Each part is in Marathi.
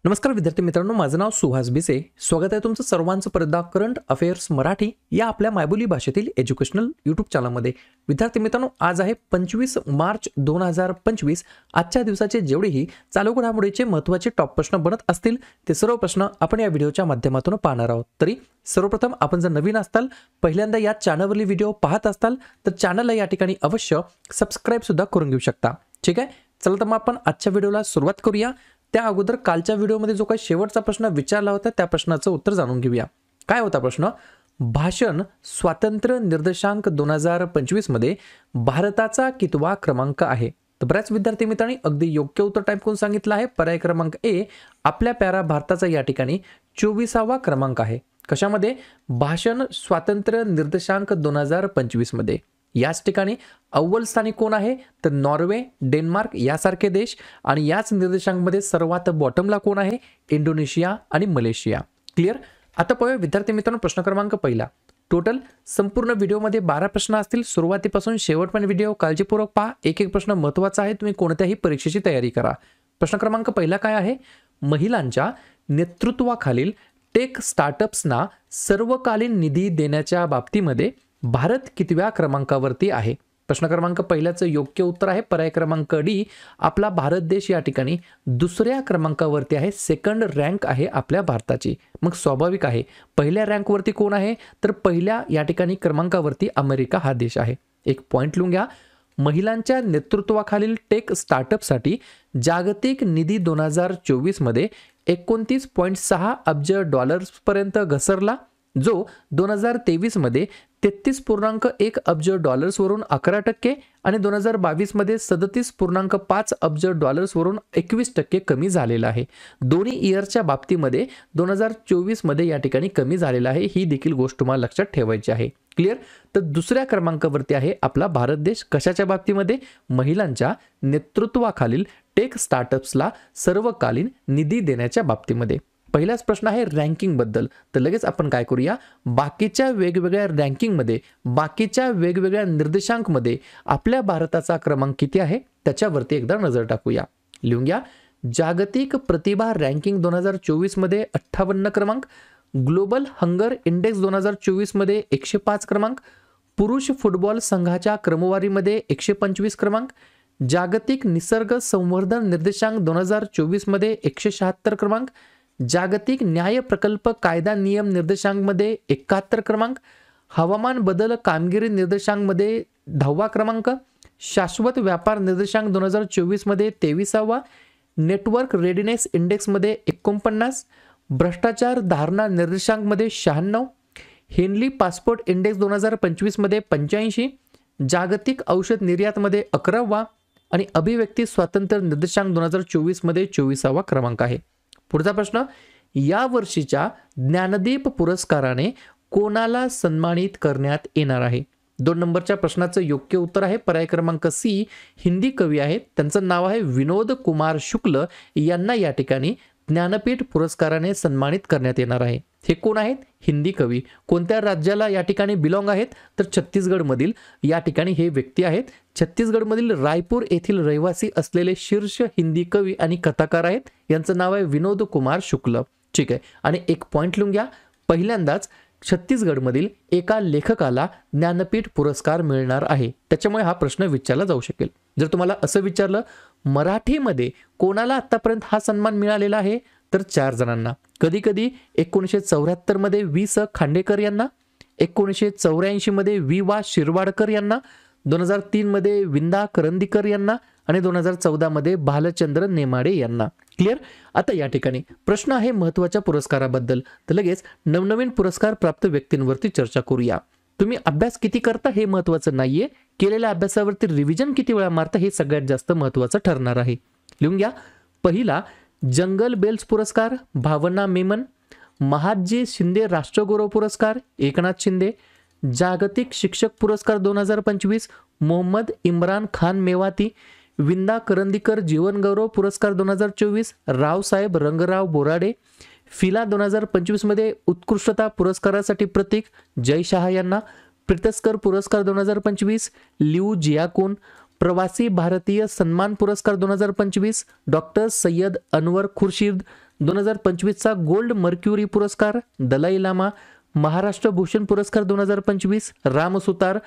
नमस्कार विद्यार्थी मित्रांनो, माझं नाव सुहास भिसे. स्वागत आहे तुमचं सर्वांचं परदा करंट अफेअर्स मराठी या आपल्या मायबोली भाषेतील एज्युकेशनल यूट्यूब चॅनलमध्ये. विद्यार्थी मित्रांनो, आज आहे 25 मार्च 2025. आजच्या दिवसाचे जेवढेही चालू घडामोडीचे महत्त्वाचे टॉप प्रश्न बनत असतील ते सर्व प्रश्न आपण या व्हिडिओच्या माध्यमातून पाहणार आहोत. तरी सर्वप्रथम आपण जर नवीन असताल, पहिल्यांदा या चॅनलवरील व्हिडिओ पाहत असताल तर चॅनलला या ठिकाणी अवश्य सबस्क्राईब सुद्धा करून घेऊ शकता. ठीक आहे, चला तर मग आपण आजच्या व्हिडिओला सुरुवात करूया. त्या अगोदर कालच्या व्हिडिओमध्ये जो काही शेवटचा प्रश्न विचारला होता त्या प्रश्नाचं उत्तर जाणून घेऊया. काय होता प्रश्न? भाषण स्वातंत्र्य निर्देशांक 2025 मध्ये भारताचा कितवा क्रमांक आहे? तर बऱ्याच विद्यार्थी मित्रांनी अगदी योग्य उत्तर टाईप करून सांगितलं आहे. पर्याय क्रमांक ए, आपल्या प्यारा भारताचा या ठिकाणी 24वा क्रमांक आहे. कशामध्ये? भाषण स्वातंत्र्य निर्देशांक 2025 मध्ये. याच ठिकाणी अव्वल स्थानी कोण आहे? तर नॉर्वे, डेन्मार्क यासारखे देश. आणि याच निर्देशांकामध्ये सर्वात बॉटमला कोण आहे? इंडोनेशिया आणि मलेशिया. क्लिअर? आता पाहूया विद्यार्थी मित्रांनो प्रश्न क्रमांक पहिला. टोटल संपूर्ण व्हिडिओमध्ये 12 प्रश्न असतील. सुरुवातीपासून शेवटपर्यंत व्हिडिओ काळजीपूर्वक पहा. एक एक प्रश्न महत्त्वाचा आहे. तुम्ही कोणत्याही परीक्षेची तयारी करा. प्रश्न क्रमांक पहिला काय आहे? महिलांच्या नेतृत्वाखालील टेक स्टार्टअप्सना सर्वकालीन निधी देण्याच्या बाबतीमध्ये भारत कितव्या क्रमांकावरती आहे? प्रश्न क्रमांक पहिल्याचं योग्य उत्तर आहे पर्याय क्रमांक डी. आपला भारत देश या ठिकाणी दुसऱ्या क्रमांकावरती आहे. सेकंड रँक आहे आपल्या भारताची. मग स्वाभाविक आहे पहिल्या रँकवरती कोण आहे? तर पहिल्या या ठिकाणी क्रमांकावरती अमेरिका हा देश आहे. एक पॉईंट लिहून घ्या. महिलांच्या नेतृत्वाखालील टेक स्टार्टअपसाठी जागतिक निधी 2024 मध्ये 29.6 अब्ज डॉलर्सपर्यंत घसरला, जो 2023 मध्ये 33.1 अब्ज डॉलर्सवरून 11% आणि 2022 मध्ये 37.5 अब्ज डॉलर्सवरून 21% कमी झालेला आहे. दोन्ही इयरच्या बाबतीमध्ये 2024 मध्ये या ठिकाणी कमी झालेला आहे. ही देखील गोष्ट तुम्हाला लक्षात ठेवायची आहे. क्लिअर? तर दुसऱ्या क्रमांकावरती आहे आपला भारत देश. कशाच्या बाबतीमध्ये? महिलांच्या नेतृत्वाखालील टेक स्टार्टअप्सला सर्वकालीन निधी देण्याच्या बाबतीमध्ये. पहिलाच प्रश्न आहे रँकिंग बद्दल. तर लगेच आपण काय करूया, बाकीच्या वेगवेगळ्या रँकिंगमध्ये, बाकीच्या वेगवेगळ्या निर्देशांकमध्ये आपल्या भारताचा क्रमांक किती आहे त्याच्यावरती एकदा नजर टाकूया. लिहून घ्या. जागतिक प्रतिभा रँकिंग 2024 मध्ये 58 क्रमांक, ग्लोबल हंगर इंडेक्स 2024 मध्ये 105 क्रमांक, पुरुष फुटबॉल संघाच्या क्रमवारीमध्ये 125 क्रमांक, जागतिक निसर्ग संवर्धन निर्देशांक 2024 मध्ये 176 क्रमांक, जागतिक न्याय प्रकल्प कायदा नियम निर्देशांकमध्ये 71 क्रमांक, हवामान बदल कामगिरी निर्देशांकमध्ये 10वा क्रमांक, शाश्वत व्यापार निर्देशांक 2024 मध्ये 23वा, नेटवर्क रेडिनेस इंडेक्समध्ये 49, भ्रष्टाचार धारणा निर्देशांकमध्ये 96, हेनली पासपोर्ट इंडेक्स 2025 मध्ये 85, जागतिक औषध निर्यातमध्ये 11वा आणि अभिव्यक्ती स्वातंत्र्य निर्देशांक 2024 मध्ये 24वा क्रमांक आहे. पुढचा प्रश्न. या वर्षीच्या ज्ञानदीप पुरस्काराने कोणाला सन्मानित करण्यात येणार आहे? 2 नंबरच्या प्रश्नाचं योग्य उत्तर आहे पर्याय क्रमांक सी. हिंदी कवी आहेत, त्यांचं नाव आहे विनोद कुमार शुक्ल. यांना या ठिकाणी ज्ञानपीठ पुरस्काराने सन्मानित करण्यात येणार आहे. हे कोण आहेत? हिंदी कवी. कोणत्या राज्याला या ठिकाणी बिलॉंग आहेत? तर छत्तीसगडमधील या ठिकाणी हे व्यक्ती आहेत. छत्तीसगडमधील रायपूर येथील रहिवासी असलेले शीर्ष हिंदी कवी आणि कथाकार आहेत. यांचं नाव आहे विनोद कुमार शुक्ल. ठीक आहे, आणि एक पॉईंट लिहून घ्या. पहिल्यांदाच छत्तीसगडमधील एका लेखकाला ज्ञानपीठ पुरस्कार मिळणार आहे. त्याच्यामुळे हा प्रश्न विचारला जाऊ शकेल. जर तुम्हाला असं विचारलं मराठीमध्ये कोणाला आतापर्यंत हा सन्मान मिळालेला आहे, तर 4 जणांना. कधी कधी 1974 मध्ये वी.स. खांडेकर यांना, 1984 मध्ये वी.वा. शिरवाडकर यांना, 2003 मध्ये विंदा करंदीकर यांना आणि 2014 मध्ये भालचंद्र नेमाडे यांना. क्लिअर? आता या ठिकाणी प्रश्न आहे महत्त्वाच्या पुरस्काराबद्दल. तर लगेच नवनवीन पुरस्कार प्राप्त व्यक्तींवरती चर्चा करूया. तुम्ही अभ्यास किती करता हे महत्त्वाचं नाहीये, केलेल्या अभ्यासावरती रिव्हिजन किती वेळा मारता हे सगळ्यात जास्त महत्त्वाचं ठरणार आहे. लिहून घ्या. पहिला जंगल बेल्स पुरस्कार भावना मेमन, महादजी शिंदे राष्ट्रगौरव पुरस्कार एकनाथ शिंदे, जागतिक शिक्षक पुरस्कार 2025 मोहम्मद इम्रान खान मेवाती, विंदा करंदीकर जीवन गौरव पुरस्कार 2024 रावसाहेब रंगराव बोराडे, फिला 2025 मध्ये उत्कृष्टता पुरस्कारासाठी प्रतीक जय शहा यांना, प्रितस्कर पुरस्कार 2025 लिऊ जियाकोन, प्रवासी भारतीय सन्मान पुरस्कार 2025, डॉक्टर सय्यद अनवर खुर्शीद, 2025चा गोल्ड मर्क्युरी पुरस्कार दलाई लामा, महाराष्ट्र भूषण पुरस्कार 2025 राम सुतार,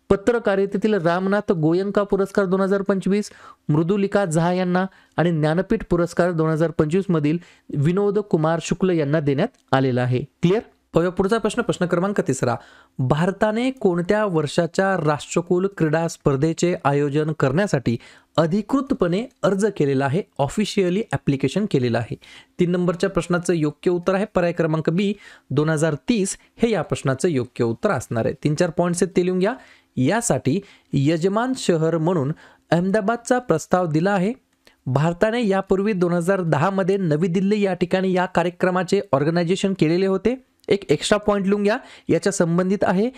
पत्रकारितेतील रामनाथ गोयंका पुरस्कार 2025 मृदुलिका झा यांना आणि ज्ञानपीठ पुरस्कार 2025 मधील विनोद कुमार शुक्ल यांना देण्यात आलेला आहे. क्लिअर. पुढचा प्रश्न क्रमांक 3. भारताने कोणत्या वर्षाच्या राष्ट्रकुल क्रीडा स्पर्धेचे आयोजन करण्यासाठी अधिकृतपणे अर्ज केलेला आहे, ऑफिशियली ॲप्लिकेशन केलेलं आहे? 3 नंबरच्या प्रश्नाचं योग्य उत्तर आहे पर्याय क्रमांक बी 2030 हे या प्रश्नाचं योग्य उत्तर असणार आहे. 3-4 पॉईंट्स आहेत ते लिहून घ्या. यासाठी यजमान शहर म्हणून अहमदाबादचा प्रस्ताव दिला आहे. भारताने यापूर्वी 2010 मध्ये नवी दिल्ली या ठिकाणी या कार्यक्रमाचे ऑर्गनायझेशन केलेले होते. एक एक्स्ट्रा पॉइंट लिहून घ्या, याच्या संबंधित आहे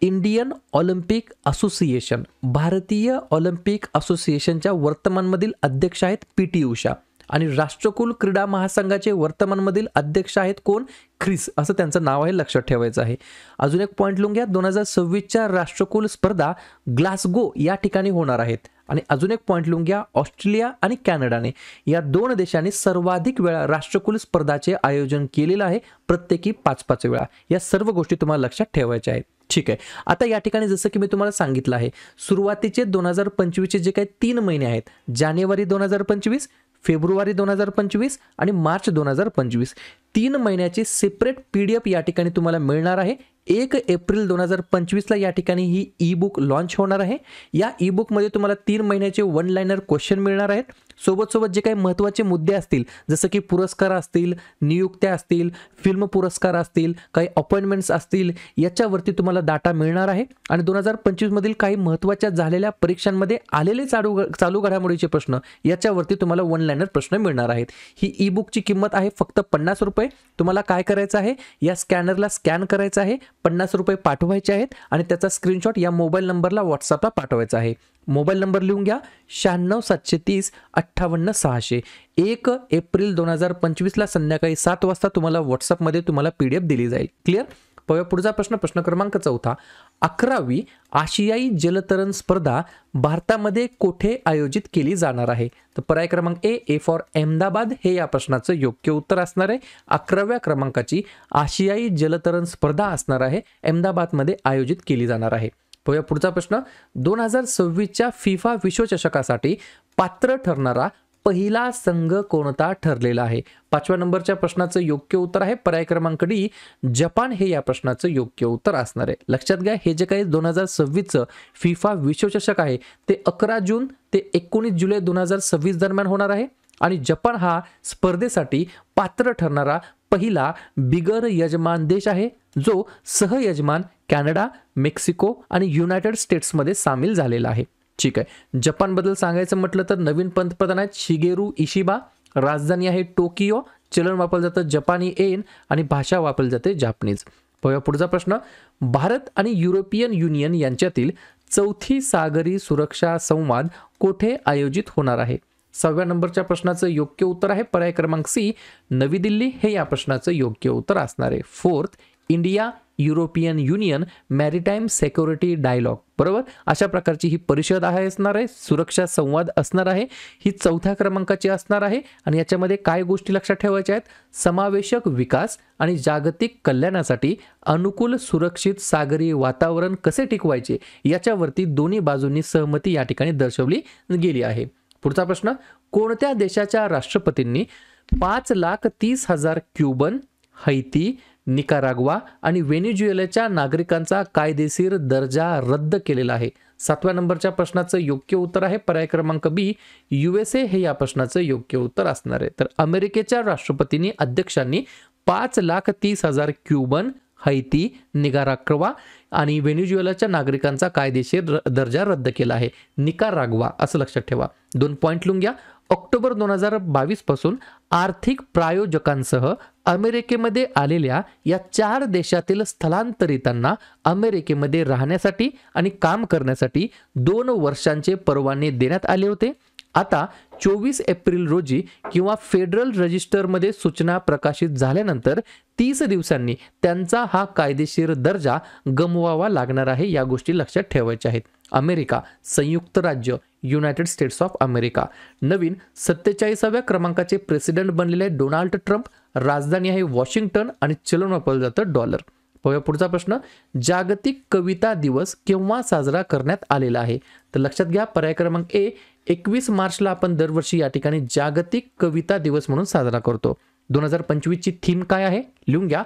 इंडियन ऑलिम्पिक असोसिएशन. भारतीय ऑलिम्पिक असोसिएशनच्या वर्तमानमधील अध्यक्ष आहेत पी.टी. उषा आणि राष्ट्रकुल क्रीडा महासंघाचे वर्तमानमधील अध्यक्ष आहेत कोण? ख्रिस, असं त्यांचं नाव आहे, लक्षात ठेवायचं आहे. अजून एक पॉईंट लिहून घ्या, 2026च्या राष्ट्रकुल स्पर्धा ग्लासगो या ठिकाणी होणार आहेत. आणि अजून एक पॉईंट लिहून घ्या, ऑस्ट्रेलिया आणि कॅनडाने या 2 देशांनी सर्वाधिक वेळा राष्ट्रकुल स्पर्धाचे आयोजन केलेलं आहे, प्रत्येकी 5-5 वेळा. या सर्व गोष्टी तुम्हाला लक्षात ठेवायच्या आहेत. ठीक आहे. आता या ठिकाणी जसं की मी तुम्हाला सांगितलं आहे, सुरुवातीचे 2025चे जे काही 3 महिने आहेत, जानेवारी 2025, फेब्रुवारी 2025 आणि मार्च 2025, 3 महिन्याची सेपरेट PDF या ठिकाणी तुम्हाला मिळणार आहे. 1 एप्रिल 2025ला या ठिकाणी ही ई बुक लॉन्च होणार आहे. या ई बुकमध्ये तुम्हाला 3 महिन्याचे 1 लाइनर क्वेश्चन मिळणार आहेत. सोबत जे काही महत्त्वाचे मुद्दे असतील, जसं की पुरस्कार असतील, नियुक्त्या असतील, फिल्म पुरस्कार असतील, काही अपॉइंटमेंट्स असतील, याच्यावरती तुम्हाला डाटा मिळणार आहे. आणि 2025 मधील काही महत्त्वाच्या झालेल्या परीक्षांमध्ये आलेले चालू घडामोडीचे प्रश्न याच्यावरती तुम्हाला 1 लाइनर प्रश्न मिळणार आहेत. ही ई बुकची किंमत आहे फक्त 50 रुपये. तुम्हाला काय करायचं आहे, या स्कॅनरला स्कॅन करायचं आहे, 50 रुपये पाठवायचे आहेत आणि त्याचा स्क्रीनशॉट या मोबाईल नंबरला व्हॉट्सअपला पाठवायचा आहे. मोबाईल नंबर लिहून घ्या, 96-730-58-600. 1 एप्रिल 2025ला संध्याकाळी 7 वाजता तुम्हाला व्हॉट्सअपमध्ये तुम्हाला PDF दिली जाईल. क्लिअर. पुढचा प्रश्न क्रमांक 4. 11वी आशियाई जलतरण स्पर्धा भारतामध्ये कोठे आयोजित केली जाणार आहे? तर पर्याय क्रमांक ए फॉर अहमदाबाद हे या प्रश्नाचं योग्य उत्तर असणार आहे. 11व्या क्रमांकाची आशियाई जलतरण स्पर्धा असणार आहे, अहमदाबादमध्ये आयोजित केली जाणार आहे. पुढचा प्रश्न, 2026च्या फिफा विश्वचषकासाठी पात्र ठरणारा पहिला संघ कोणता ठरलेला आहे? 5व्या नंबरच्या प्रश्नाचं योग्य उत्तर आहे पर्याय क्रमांक डी, जपान हे या प्रश्नाचं योग्य उत्तर असणार आहे. लक्षात घ्या, हे जे काही 2026चं फिफा विश्वचषक आहे ते 11 जून ते 19 जुलै 2026 दरम्यान होणार आहे. आणि जपान हा स्पर्धेसाठी पात्र ठरणारा पहिला बिगर यजमान देश आहे, जो सहयजमान कॅनडा, मेक्सिको आणि युनायटेड स्टेट्समध्ये सामील झालेला आहे. ठीक आहे. जपानबद्दल सांगायचं म्हटलं तर नवीन पंतप्रधान आहेत शिगेरू इशिबा, राजधानी आहे टोकियो, चलन वापरलं जातं जपानी येन आणि भाषा वापरली जाते जापनीज. पुढचा प्रश्न, भारत आणि युरोपियन युनियन यांच्यातील 4थी सागरी सुरक्षा संवाद कोठे आयोजित होणार आहे? 6व्या नंबरच्या प्रश्नाचं योग्य उत्तर आहे पर्याय क्रमांक सी, नवी दिल्ली हे या प्रश्नाचं योग्य उत्तर असणार आहे. 4th India European Union maritime security dialogue. बरोबर, अशा प्रकारची ही परिषद असणार आहे, सुरक्षा संवाद असणार आहे. ही 4थ्या क्रमांकाची असणार आहे आणि याच्यामध्ये काय गोष्टी लक्षात ठेवायच्या आहेत? समावेशक विकास आणि जागतिक कल्याणासाठी अनुकूल सुरक्षित सागरी वातावरण कसे टिकवायचे याच्यावरती दोन्ही बाजूंनी सहमती या ठिकाणी दर्शवली गेली आहे. पुढचा प्रश्न, कोणत्या देशाच्या राष्ट्रपतींनी 5,30,000 क्युबन, हैती, निकाराग्वा आणि व्हेनेझुएलाच्या नागरिकांचा कायदेशीर दर्जा रद्द केलेला आहे? 7व्या नंबरच्या प्रश्नाचं योग्य उत्तर आहे पर्याय क्रमांक बी, USA हे या प्रश्नाचं योग्य उत्तर असणार आहे. तर अमेरिकेच्या राष्ट्रपतींनी अध्यक्षांनी 5,30,000 क्युबन, हैती, निकाराग्वा आणि व्हेनेझुएलाच्या नागरिकांचा कायदेशीर दर्जा रद्द केला आहे. निकाराग्वा असं लक्षात ठेवा. 2 पॉईंट लिहून घ्या. ऑक्टोबर 2022 पासून आर्थिक प्रायोजकांसह अमेरिकेमध्ये आलेल्या या 4 देशातील स्थलांतरितांना अमेरिकेमध्ये राहण्यासाठी आणि काम करण्यासाठी 2 वर्षांचे परवाने देण्यात आले होते. आता 24 एप्रिल रोजी किंवा फेडरल रजिस्टरमध्ये सूचना प्रकाशित झाल्यानंतर 30 दिवसांनी त्यांचा हा कायदेशीर दर्जा गमवावा लागणार आहे. या गोष्टी लक्षात ठेवायच्या आहेत. अमेरिका, संयुक्त राज्य, युनायटेड स्टेट्स ऑफ अमेरिका. नवीन 47व्या क्रमांकाचे प्रेसिडेंट बनलेले डोनाल्ड ट्रम्प. राजधानी आहे वॉशिंग्टन आणि चलन वापरलं जातं डॉलर. बघूया पुढचा प्रश्न. जागतिक कविता दिवस केव्हा साजरा करण्यात आलेला आहे? तर लक्षात घ्या, पर्याय क्रमांक ए, 21 मार्चला आपण दरवर्षी या ठिकाणी जागतिक कविता दिवस म्हणून साजरा करतो. 2025 ची थीम काय आहे? लिहून घ्या.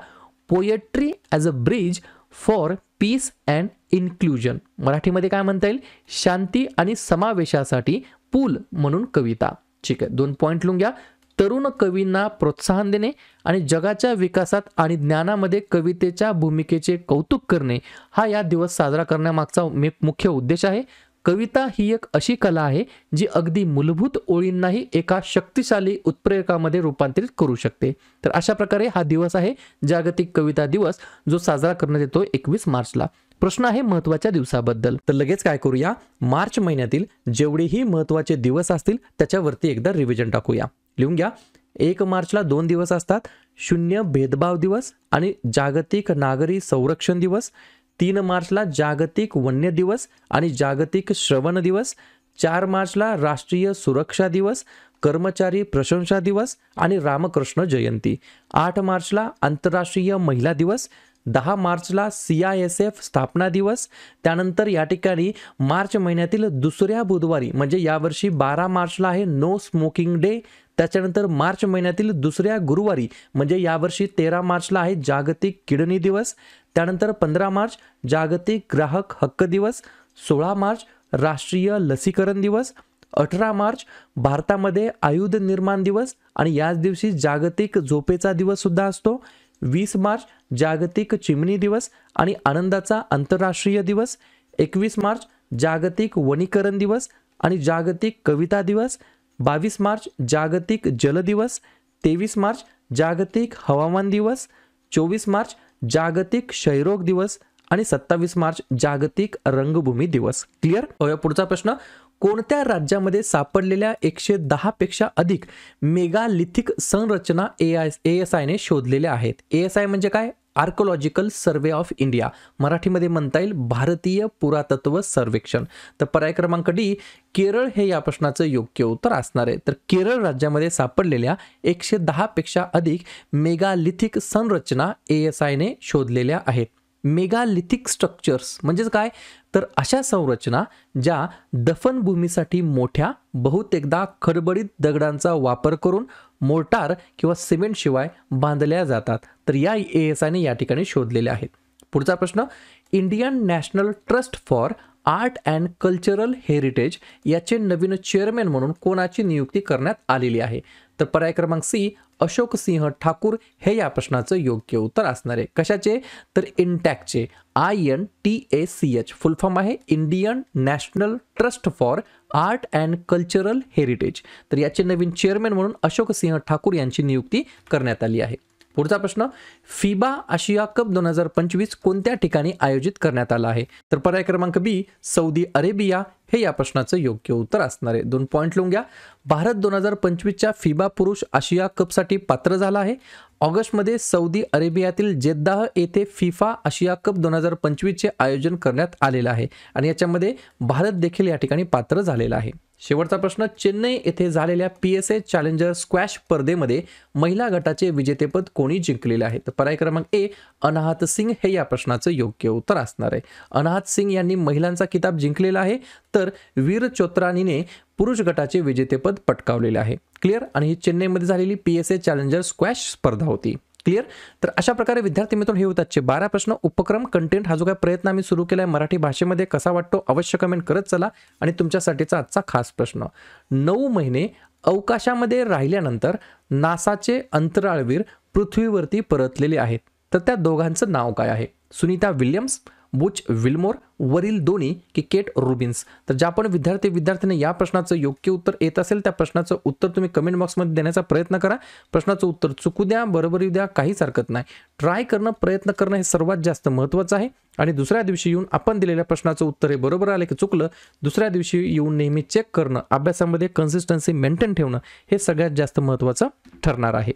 Poetry as a bridge for peace and inclusion. मराठीमध्ये काय म्हणता येईल? शांती आणि समावेशासाठी पूल म्हणून कविता. ठीक आहे, 2 पॉईंट लिहून घ्या. तरुण कवींना प्रोत्साहन देणे आणि जगाच्या विकासात आणि ज्ञानामध्ये कवितेच्या भूमिकेचे कौतुक करणे हा या दिवस साजरा करण्यामागचा मुख्य उद्देश आहे. कविता ही एक अशी कला आहे जी अगदी मूलभूत ओळींनाही एका शक्तिशाली उत्प्रेरकामध्ये रूपांतरित करू शकते. तर अशा प्रकारे हा दिवस आहे जागतिक कविता दिवस, जो साजरा करण्यात येतो 21 मार्चला. प्रश्न आहे महत्त्वाच्या दिवसाबद्दल. तर लगेच काय करूया, मार्च महिन्यातील जेवढेही महत्त्वाचे दिवस असतील त्याच्यावरती एकदा रिव्हिजन टाकूया. लिहून घ्या. 1 मार्चला 2 दिवस असतात. शून्य भेदभाव दिवस आणि जागतिक नागरी संरक्षण दिवस. 3 मार्चला जागतिक वन्य दिवस आणि जागतिक श्रवण दिवस. 4 मार्चला राष्ट्रीय सुरक्षा दिवस, कर्मचारी प्रशंसा दिवस आणि रामकृष्ण जयंती. 8 मार्चला आंतरराष्ट्रीय महिला दिवस. 10 मार्चला CISF स्थापना दिवस. त्यानंतर या ठिकाणी मार्च महिन्यातील दुसऱ्या बुधवारी म्हणजे यावर्षी 12 मार्चला आहे नो स्मोकिंग डे. त्याच्यानंतर मार्च महिन्यातील दुसऱ्या गुरुवारी म्हणजे यावर्षी 13 मार्चला आहे जागतिक किडनी दिवस. त्यानंतर 15 मार्च जागतिक ग्राहक हक्क दिवस. 16 मार्च राष्ट्रीय लसीकरण दिवस. 18 मार्च भारतामध्ये आयुध निर्माण दिवस आणि याच दिवशी जागतिक झोपेचा दिवस सुद्धा असतो. 20 मार्च जागतिक चिमणी दिवस आणि आनंदाचा आंतरराष्ट्रीय दिवस. 21 मार्च जागतिक वनीकरण दिवस आणि जागतिक कविता दिवस. 22 मार्च जागतिक जल दिवस. 23 मार्च जागतिक हवामान दिवस. 24 मार्च जागतिक क्षयरोग दिवस आणि 27 मार्च जागतिक रंगभूमी दिवस. क्लिअर? पुढचा प्रश्न. कोणत्या राज्यामध्ये सापडलेल्या 110 पेक्षा अधिक मेगालिथिक संरचना ASI ने शोधलेल्या आहेत? ASI म्हणजे काय? Archaeological survey of India. मराठीमध्ये म्हणता येईल भारतीय पुरातत्व सर्वेक्षण. तर पर्याय क्रमांक डी, केरळ हे या प्रश्नाचं योग्य उत्तर असणार आहे. तर केरळ राज्यामध्ये सापडलेल्या 110 पेक्षा अधिक मेगालिथिक संरचना ASI ने शोधलेल्या आहेत. मेगालिथिक स्ट्रक्चर्स म्हणजेच काय? तर अशा संरचना ज्या दफनभूमीसाठी मोठ्या बहुतेकदा खडबडीत दगडांचा वापर करून मोर्टार किंवा सिमेंट शिवाय बांधल्या जातात. तर या ASI ने या ठिकाणी शोधलेल्या आहेत. पुढचा प्रश्न. Indian national trust for art and cultural heritage याचे नवीन चेअरमॅन म्हणून कोणाची नियुक्ती करण्यात आलेली आहे? तर पर्याय क्रमांक सी, अशोक सिंह ठाकूर हे या प्रश्नाचं योग्य उत्तर असणार आहे. कशाचे? तर इंटॅकचे. INTACH फुल फॉर्म आहे Indian national trust for art and cultural heritage. तर याचे नवीन चेअरमॅन म्हणून अशोक सिंह ठाकूर यांची नियुक्ती करण्यात आली आहे. पुढचा प्रश्न. फिबा आशिया कप 2025 कोणत्या ठिकाणी आयोजित करण्यात आला आहे? तर पर्याय क्रमांक बी, सौदी अरेबिया हे या प्रश्नाचं योग्य उत्तर असणार आहे. 2 पॉईंट लिहून घ्या. भारत 2025च्या फिबा पुरुष आशिया कपसाठी पात्र झाला आहे. ऑगस्टमध्ये सौदी अरेबियातील जेद्दाह येथे फिफा आशिया कप 2025चे आयोजन करण्यात आलेलं आहे आणि याच्यामध्ये भारत देखील या ठिकाणी पात्र झालेला आहे. शेवटचा प्रश्न. चेन्नई येथे झालेल्या PSA चॅलेंजर स्क्वॅश स्पर्धेमध्ये महिला गटाचे विजेतेपद कोणी जिंकलेले आहे? तर पर्याय क्रमांक ए, अनाहत सिंग हे या प्रश्नाचं योग्य उत्तर असणार आहे. अनाहत सिंग यांनी महिलांचा किताब जिंकलेला आहे, तर वीर चोत्रानीने पुरुष गटाचे विजेतेपद पटकावलेले आहे. क्लिअर? आणि ही चेन्नईमध्ये झालेली PSA चॅलेंजर स्क्वॅश स्पर्धा होती. क्लिअर? तर अशा प्रकारे विद्यार्थी मित्रांनो हे होतात 12 प्रश्न. उपक्रम कंटेंट हा जो काही प्रयत्न आम्ही सुरू केला आहे मराठी भाषेमध्ये कसा वाटतो अवश्य कमेंट करत चला. आणि तुमच्यासाठीचा आजचा खास प्रश्न. 9 महिने अवकाशामध्ये राहिल्यानंतर नासाचे अंतराळवीर पृथ्वीवरती परतलेले आहेत. तर त्या दोघांचं नाव काय आहे? सुनीता विल्यम्स, बुच विल्मोर, वरील दोन्ही की केट रुबिन्स? तर ज्या पण विद्यार्थ्यांनी या प्रश्नाचं योग्य उत्तर येत असेल त्या प्रश्नाचं उत्तर तुम्ही कमेंट बॉक्समध्ये देण्याचा प्रयत्न करा. प्रश्नाचं उत्तर चुकू द्या, बरोबर येऊ द्या, काहीच हरकत नाही. ट्राय करणं, प्रयत्न करणं हे सर्वात जास्त महत्त्वाचं आहे. आणि दुसऱ्या दिवशी येऊन आपण दिलेल्या प्रश्नाचं उत्तर हे बरोबर आलं की चुकलं, दुसऱ्या दिवशी येऊन नेहमी चेक करणं, अभ्यासामध्ये कन्सिस्टन्सी मेंटेन ठेवणं हे सगळ्यात जास्त महत्त्वाचं ठरणार आहे.